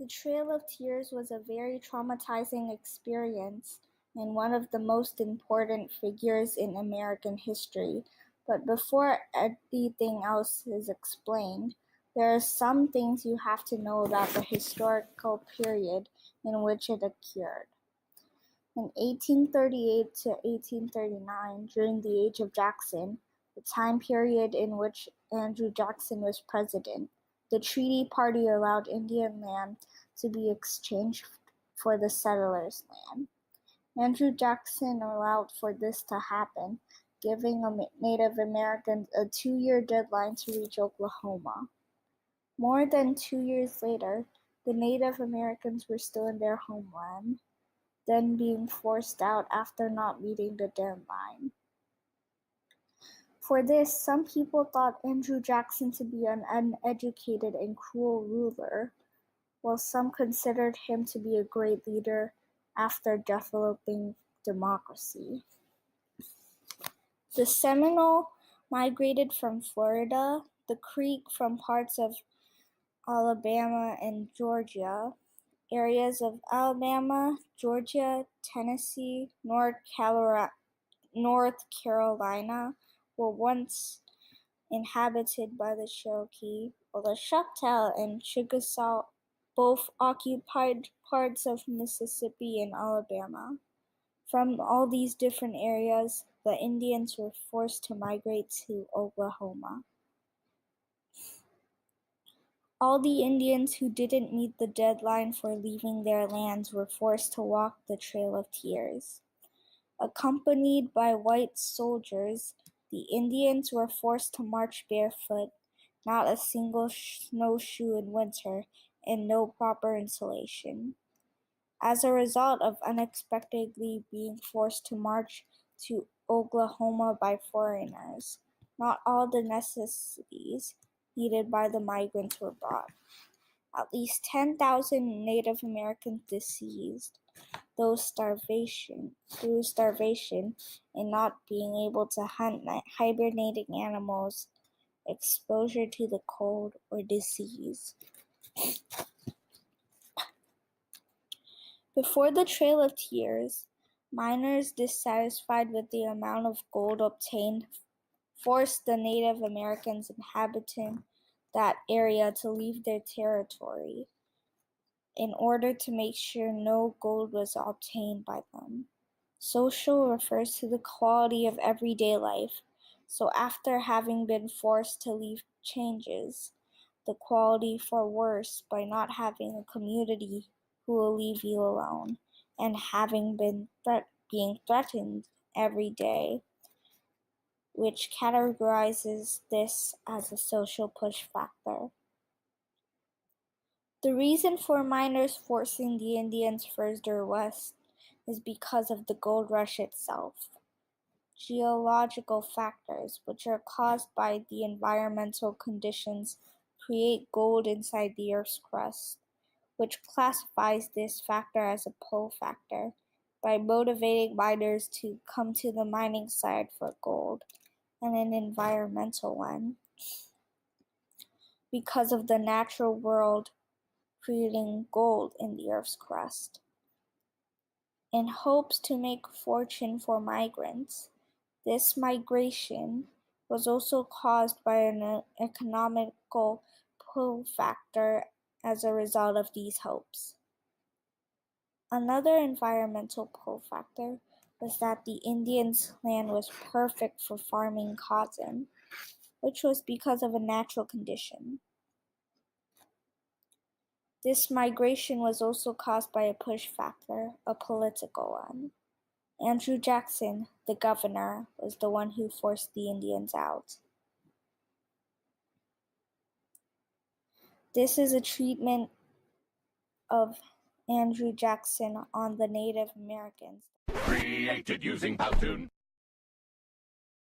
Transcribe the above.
The Trail of Tears was a very traumatizing experience and one of the most important figures in American history. But before anything else is explained, there are some things you have to know about the historical period in which it occurred. In 1838 to 1839, during the Age of Jackson, the time period in which Andrew Jackson was president, the Treaty Party allowed Indian land to be exchanged for the settlers' land. Andrew Jackson allowed for this to happen, giving Native Americans a 2-year deadline to reach Oklahoma. More than 2 years later, the Native Americans were still in their homeland, then being forced out after not meeting the deadline. For this, some people thought Andrew Jackson to be an uneducated and cruel ruler, while some considered him to be a great leader after developing democracy. The Seminole migrated from Florida, the Creek from parts of Alabama and Georgia, areas of Alabama, Georgia, Tennessee, North Carolina were once inhabited by the Cherokee, while the Choctaw and Chickasaw both occupied parts of Mississippi and Alabama. From all these different areas, the Indians were forced to migrate to Oklahoma. All the Indians who didn't meet the deadline for leaving their lands were forced to walk the Trail of Tears. Accompanied by white soldiers, the Indians were forced to march barefoot, not a single snowshoe in winter, and no proper insulation. As a result of unexpectedly being forced to march to Oklahoma by foreigners, not all the necessities needed by the migrants were brought. At least 10,000 Native Americans deceased through starvation and not being able to hunt hibernating animals, exposure to the cold, or disease. Before the Trail of Tears, miners dissatisfied with the amount of gold obtained forced the Native Americans inhabiting that area to leave their territory in order to make sure no gold was obtained by them. Social refers to the quality of everyday life, so after having been forced to leave changes the quality for worse by not having a community who will leave you alone, and having been being threatened every day, which categorizes this as a social push factor. The reason for miners forcing the Indians further west is because of the gold rush itself. Geological factors, which are caused by the environmental conditions, create gold inside the Earth's crust, which classifies this factor as a pull factor by motivating miners to come to the mining site for gold, and an environmental one because of the natural world creating gold in the Earth's crust. In hopes to make fortune for migrants, this migration was also caused by an economical pull factor as a result of these hopes. Another environmental pull factor was that the Indians' land was perfect for farming cotton, which was because of a natural condition. This migration was also caused by a push factor, a political one. Andrew Jackson, the governor, was the one who forced the Indians out. This is a treatment of Andrew Jackson on the Native Americans. Created using Powtoon.